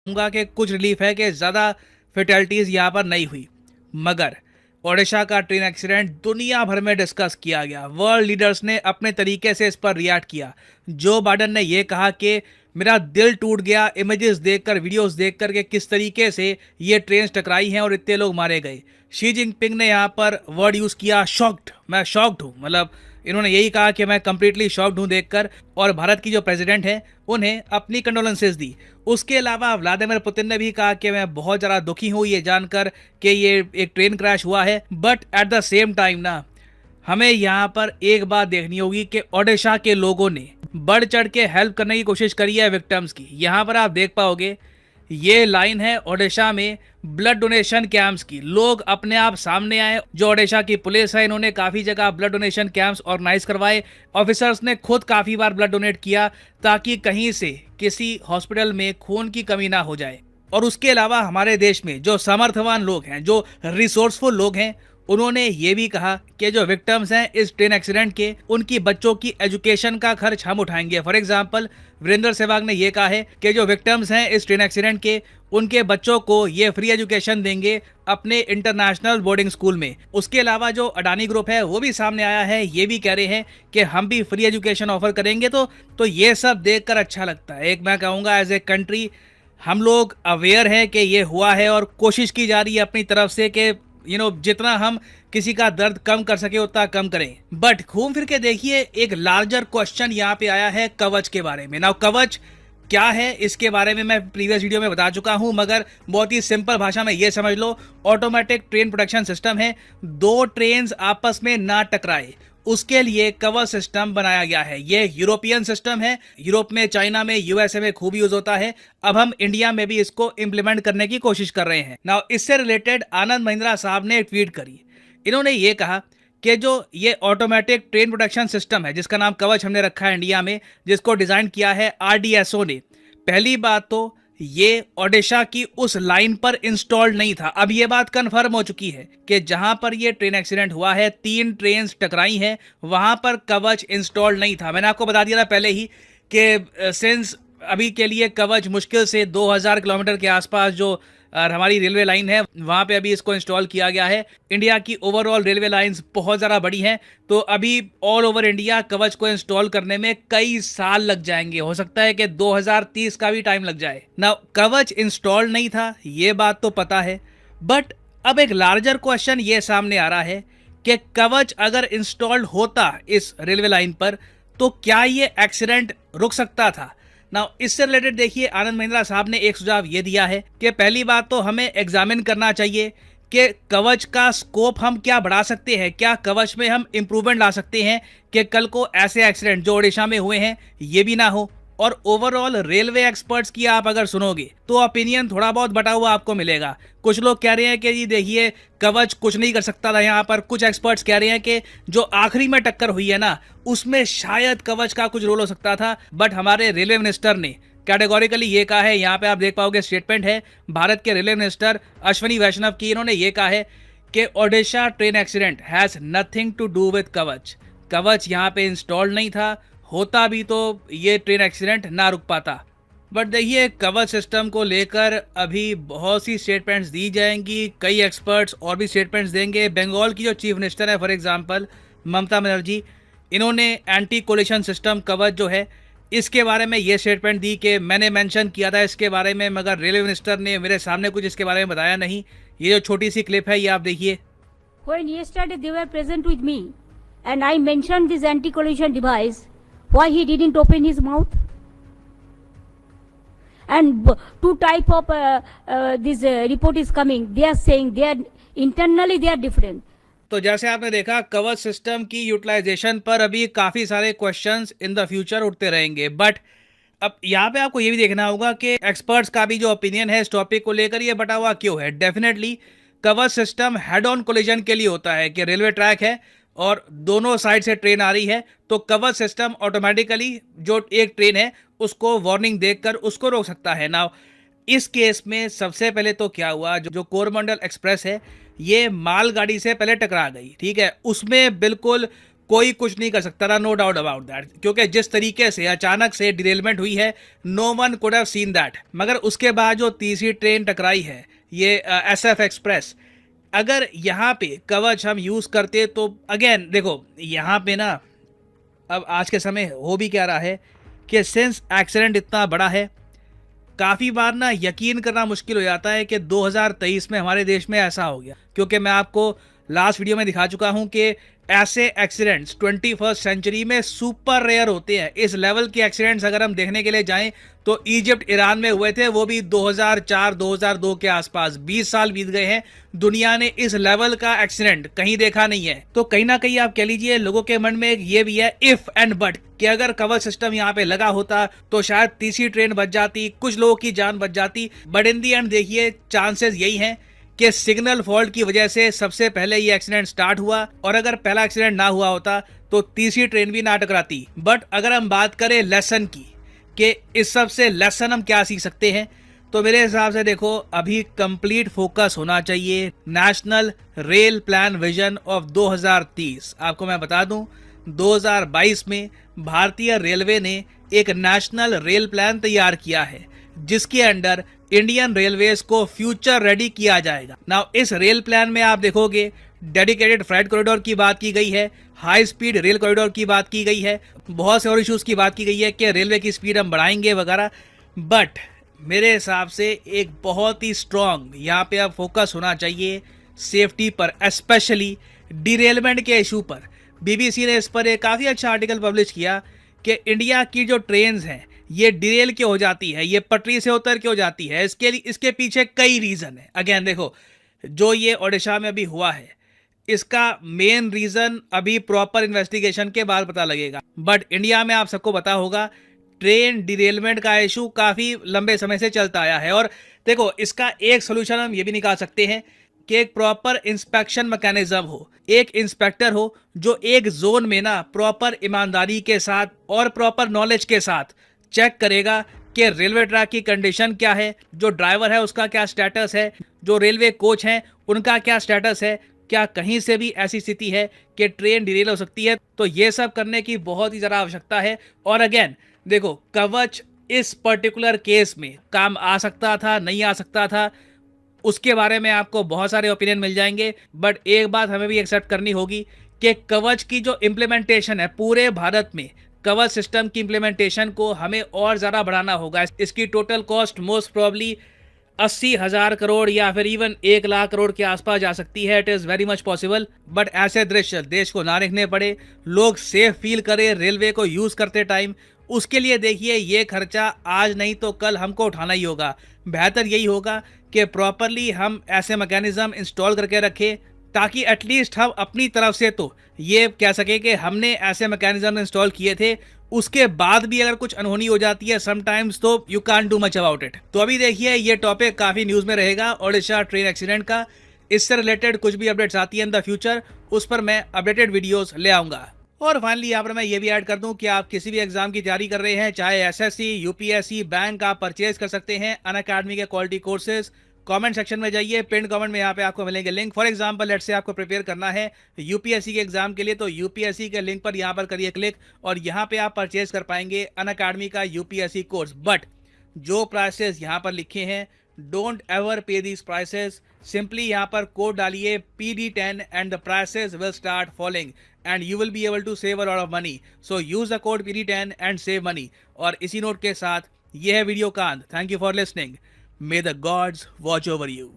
कहूँगा कि कुछ रिलीफ है कि ज़्यादा फेटलिटीज़ यहाँ पर नहीं हुई। मगर ओडिशा का ट्रेन एक्सीडेंट दुनिया भर में डिस्कस किया गया। वर्ल्ड लीडर्स ने अपने तरीके से इस पर रिएक्ट किया। जो बाइडन ने यह कहा कि मेरा दिल टूट गया इमेजेस देखकर, वीडियोस देखकर कि किस तरीके से ये ट्रेन टकराई हैं और इतने लोग मारे गए। शी जिनपिंग ने यहाँ पर वर्ड यूज़ किया शॉक्ड। मैं शॉक्ड हूँ, मतलब इन्होंने यही कहा कि मैं कंप्लीटली शॉक्ड हूँ देखकर। और भारत की जो प्रेसिडेंट है उन्हें अपनी कंडोलेंसेज दी। उसके अलावा व्लादिमीर पुतिन ने भी कहा कि मैं बहुत ज़्यादा दुखी हूँ ये जानकर कि ये एक ट्रेन क्रैश हुआ है। But at the same time ना, हमें यहाँ पर एक बात देखनी होगी कि ओडिशा के लोगों ने बढ़ चढ़ के हेल्प करने की कोशिश करी है विक्टिम्स की। यहाँ पर आप देख पाओगे ये लाइन है ओडिशा में ब्लड डोनेशन कैंप्स की। लोग अपने आप सामने आए। जो ओडिशा की पुलिस है इन्होंने काफ़ी जगह ब्लड डोनेशन कैंप्स ऑर्गेनाइज करवाए। ऑफिसर्स ने खुद काफ़ी बार ब्लड डोनेट किया ताकि कहीं से किसी हॉस्पिटल में खून की कमी ना हो जाए। और उसके अलावा हमारे देश में जो समर्थवान लोग हैं, जो रिसोर्सफुल लोग हैं, उन्होंने ये भी कहा कि जो विक्टिम्स हैं इस ट्रेन एक्सीडेंट के, उनकी बच्चों की एजुकेशन का खर्च हम उठाएंगे। फॉर एग्जांपल वीरेंद्र सहवाग ने ये कहा है कि जो विक्टिम्स हैं इस ट्रेन एक्सीडेंट के, उनके बच्चों को ये फ्री एजुकेशन देंगे अपने इंटरनेशनल बोर्डिंग स्कूल में। उसके अलावा जो अडानी ग्रुप है वो भी सामने आया है, ये भी कह रहे हैं कि हम भी फ्री एजुकेशन ऑफर करेंगे। तो ये सब देखकर अच्छा लगता है। एक मैं कहूँगा एज ए कंट्री हम लोग अवेयर हैं कि ये हुआ है और कोशिश की जा रही है अपनी तरफ से कि जितना हम किसी का दर्द कम कर सके उतना कम करें। बट घूम फिर के देखिए एक लार्जर क्वेश्चन यहाँ पे आया है कवच के बारे में। नाउ कवच क्या है इसके बारे में मैं प्रीवियस वीडियो में बता चुका हूं, मगर बहुत ही सिंपल भाषा में ये समझ लो, ऑटोमेटिक ट्रेन प्रोटेक्शन सिस्टम है। दो ट्रेन आपस में ना टकराए उसके लिए कवर सिस्टम बनाया गया है। ये यूरोपियन सिस्टम है। यूरोप में, चाइना में, यूएसए में खूब यूज होता है। अब हम इंडिया में भी इसको इंप्लीमेंट करने की कोशिश कर रहे हैं। नाउ इससे रिलेटेड आनंद महिंद्रा साहब ने ट्वीट करी। इन्होंने ये कहा कि जो ये ऑटोमेटिक ट्रेन प्रोटेक्शन सिस्टम है जिसका नाम कवच हमने रखा है इंडिया में, जिसको डिजाइन किया है आरडीएसओ ने, पहली बात तो ये ओडिशा की उस लाइन पर इंस्टॉल्ड नहीं था। अब ये बात कंफर्म हो चुकी है कि जहां पर ये ट्रेन एक्सीडेंट हुआ है, 3 ट्रेन टकराई हैं, वहां पर कवच इंस्टॉल्ड नहीं था। मैंने आपको बता दिया था पहले ही कि सिंस अभी के लिए कवच मुश्किल से 2000 किलोमीटर के आसपास जो हमारी रेलवे लाइन है वहां पे अभी इसको इंस्टॉल किया गया है। इंडिया की ओवरऑल रेलवे लाइंस बहुत ज़्यादा बड़ी हैं, तो अभी ऑल ओवर इंडिया कवच को इंस्टॉल करने में कई साल लग जाएंगे। हो सकता है कि 2030 का भी टाइम लग जाए ना। कवच इंस्टॉल नहीं था ये बात तो पता है, बट अब एक लार्जर क्वेश्चन ये सामने आ रहा है कि कवच अगर इंस्टॉल्ड होता इस रेलवे लाइन पर तो क्या ये एक्सीडेंट रुक सकता था। ना इससे रिलेटेड देखिए आनंद महिंद्रा साहब ने एक सुझाव ये दिया है कि पहली बात तो हमें एग्जामिन करना चाहिए कि कवच का स्कोप हम क्या बढ़ा सकते हैं, क्या कवच में हम इंप्रूवमेंट ला सकते हैं कि कल को ऐसे एक्सीडेंट जो ओडिशा में हुए हैं ये भी ना हो। और ओवरऑल रेलवे एक्सपर्ट्स की आप अगर सुनोगे तो ओपिनियन थोड़ा बहुत बटा हुआ आपको मिलेगा। कुछ लोग कह रहे हैं कि जी देखिए कवच कुछ नहीं कर सकता था यहाँ पर। कुछ एक्सपर्ट्स कह रहे हैं कि जो आखिरी में टक्कर हुई है ना उसमें शायद कवच का कुछ रोल हो सकता था। बट हमारे रेलवे मिनिस्टर ने कैटेगोरिकली ये कहा है, यहाँ पे आप देख पाओगे स्टेटमेंट है भारत के रेलवे मिनिस्टर अश्विनी वैष्णव की। इन्होंने ये कहा है कि Odisha train accident has nothing to do with Kavach. Kavach यहाँ पे इंस्टॉल्ड नहीं था, होता भी तो ये ट्रेन एक्सीडेंट ना रुक पाता। बट देखिए कवच सिस्टम को लेकर अभी बहुत सी स्टेटमेंट्स दी जाएंगी, कई एक्सपर्ट्स और भी स्टेटमेंट्स देंगे। बंगाल की जो चीफ मिनिस्टर है फॉर एग्जांपल ममता बनर्जी, इन्होंने एंटी कोलिशन सिस्टम कवच जो है इसके बारे में ये स्टेटमेंट दी कि मैंने मेंशन किया था इसके बारे में, मगर रेलवे मिनिस्टर ने मेरे सामने कुछ इसके बारे में बताया नहीं। ये जो छोटी सी क्लिप है ये आप देखिए। When yesterday they were present with me and I mentioned this anti-collision device, why he didn't open his mouth? And two type of this report is coming. They are saying they are internally they are different. तो जैसे आपने देखा कवच system की utilisation पर अभी काफ़ी सारे क्वेश्चंस इन द फ्यूचर उठते रहेंगे। बट अब यहाँ पे आपको ये भी देखना होगा कि एक्सपर्ट्स का भी जो ओपिनियन है इस टॉपिक को लेकर ये बटा हुआ क्यों है। डेफिनेटली कवच सिस्टम हेड ऑन कोलिजन के लिए होता है कि रेलवे ट्रैक है और दोनों साइड से ट्रेन आ रही है, तो कवच सिस्टम ऑटोमेटिकली जो एक ट्रेन है उसको वार्निंग देकर उसको रोक सकता है। नाउ इस केस में सबसे पहले तो क्या हुआ, जो कोरमंडल एक्सप्रेस है ये मालगाड़ी से पहले टकरा गई, ठीक है। उसमें बिल्कुल कोई कुछ नहीं कर सकता था, नो डाउट अबाउट दैट, क्योंकि जिस तरीके से अचानक से डिरेलमेंट हुई है, no one could have seen that. मगर उसके बाद जो तीसरी ट्रेन टकराई है, ये SF एक्सप्रेस, अगर यहाँ पे कवच हम यूज करते तो अगेन देखो यहाँ पे ना अब आज के समय हो भी क्या रहा है कि सिंस एक्सीडेंट इतना बड़ा है, काफ़ी बार ना यकीन करना मुश्किल हो जाता है कि 2023 में हमारे देश में ऐसा हो गया, क्योंकि मैं आपको लास्ट वीडियो में दिखा चुका हूं कि ऐसे एक्सीडेंट्स 21st सेंचुरी में सुपर रेयर होते हैं। इस लेवल के एक्सीडेंट्स अगर हम देखने के लिए जाएं तो इजिप्ट ईरान में हुए थे, वो भी 2004-2002 के आसपास। 20 साल बीत गए हैं, दुनिया ने इस लेवल का एक्सीडेंट कहीं देखा नहीं है। तो कहीं ना कहीं आप कह लीजिए लोगों के मन में एक ये भी है इफ एंड बट, कि अगर कवच सिस्टम यहाँ पे लगा होता तो शायद तीसरी ट्रेन बच जाती, कुछ लोगों की जान बच जाती। बट इन दी एंड देखिए चांसेस यही हैं कि सिग्नल फॉल्ट की वजह से सबसे पहले ये एक्सीडेंट स्टार्ट हुआ, और अगर पहला एक्सीडेंट ना हुआ होता तो तीसरी ट्रेन भी ना टकराती। बट अगर हम बात करें लेसन की कि इस सब से लेसन हम क्या सीख सकते हैं, तो मेरे हिसाब से देखो अभी कंप्लीट फोकस होना चाहिए national rail plan vision of 2030। आपको मैं बता दूं 2022 में भारतीय रेलवे ने एक नेशनल रेल प्लान तैयार किया है जिसके अंडर इंडियन रेलवेज को फ्यूचर रेडी किया जाएगा। नाउ इस रेल प्लान में आप देखोगे डेडिकेटेड फ्रेट कॉरिडोर की बात की गई है, हाई स्पीड रेल कॉरिडोर की बात की गई है, बहुत से और इश्यूज की बात की गई है कि रेलवे की स्पीड हम बढ़ाएंगे वगैरह। बट मेरे हिसाब से एक बहुत ही स्ट्रॉन्ग यहाँ पे अब फोकस होना चाहिए सेफ्टी पर, स्पेशली डिरेलमेंट के इशू पर। BBC ने इस पर एक काफ़ी अच्छा आर्टिकल पब्लिश किया कि इंडिया की जो ट्रेन्स हैं ये डिरेल क्यों हो जाती है, ये पटरी से उतर क्यों जाती है। इसके पीछे कई रीज़न है। अगेन देखो जो ये ओडिशा में अभी हुआ है इसका मेन रीज़न अभी प्रॉपर इन्वेस्टिगेशन के बाद पता लगेगा। बट इंडिया में आप सबको पता होगा ट्रेन डिरेलमेंट का इशू काफ़ी लंबे समय से चलता आया है। और देखो इसका एक सोल्यूशन हम ये भी निकाल सकते हैं कि एक प्रॉपर इंस्पेक्शन मैकेनिज्म हो, एक इंस्पेक्टर हो जो एक जोन में ना प्रॉपर ईमानदारी के साथ और प्रॉपर नॉलेज के साथ चेक करेगा कि रेलवे ट्रैक की कंडीशन क्या है, जो ड्राइवर है उसका क्या स्टेटस है, जो रेलवे कोच हैं उनका क्या स्टेटस है, क्या कहीं से भी ऐसी स्थिति है कि ट्रेन डिरेल हो सकती है। तो ये सब करने की बहुत ही ज़्यादा आवश्यकता है। और अगेन देखो कवच इस पर्टिकुलर केस में काम आ सकता था, नहीं आ सकता था, उसके बारे में आपको बहुत सारे ओपिनियन मिल जाएंगे। बट एक बात हमें भी एक्सेप्ट करनी होगी कि कवच की जो इम्प्लीमेंटेशन है पूरे भारत में, कवच सिस्टम की इम्प्लीमेंटेशन को हमें और ज़्यादा बढ़ाना होगा। इसकी total cost most probably 80,000 crore या फिर इवन 1 लाख करोड़ के आसपास जा सकती है। It is very much possible. But ऐसे दृश्य देश को ना देखने पड़े, लोग सेफ फील करें रेलवे को यूज़ करते टाइम, उसके लिए देखिए ये खर्चा आज नहीं तो कल हमको उठाना ही होगा। बेहतर यही होगा कि प्रॉपरली हम ऐसे मैकेनिज्म इंस्टॉल करके रखें ताकि एटलीस्ट हम अपनी तरफ से तो ये कह सके कि हमने ऐसे मैकेनिज्म इंस्टॉल किए थे। उसके बाद भी अगर कुछ अनहोनी हो जाती है समटाइम्स तो you can't do much about it. तो अभी देखिए ये टॉपिक काफ़ी न्यूज़ में रहेगा ओडिशा ट्रेन एक्सीडेंट का। इससे रिलेटेड कुछ भी अपडेट्स आती है इन द फ्यूचर उस पर मैं अपडेटेड वीडियोस ले आऊँगा। और फाइनली यहाँ पर मैं ये भी ऐड कर दूं कि आप किसी भी एग्जाम की तैयारी कर रहे हैं, चाहे SSC, UPSC, बैंक, आप परचेज कर सकते हैं अनअकैडमी के क्वालिटी कोर्सेज। कमेंट सेक्शन में जाइए, पिन कमेंट में यहाँ पे आपको मिलेंगे link. For example let's say आपको प्रिपेयर करना है UPSC के एग्जाम के लिए, तो UPSC के लिंक पर यहाँ पर करिए क्लिक और यहाँ पे आप परचेज कर पाएंगे अनअकैडमी का UPSC कोर्स। बट जो प्राइसेस यहाँ पर लिखे हैं डोंट एवर पे दीज प्राइसेस। सिंपली यहाँ पर कोड डालिए PD10 and the prices will start following and you will be able to save a lot of money. So use the code PD10 and save money. और इसी note के साथ ये है video Kant. Thank you for listening. May the gods watch over you.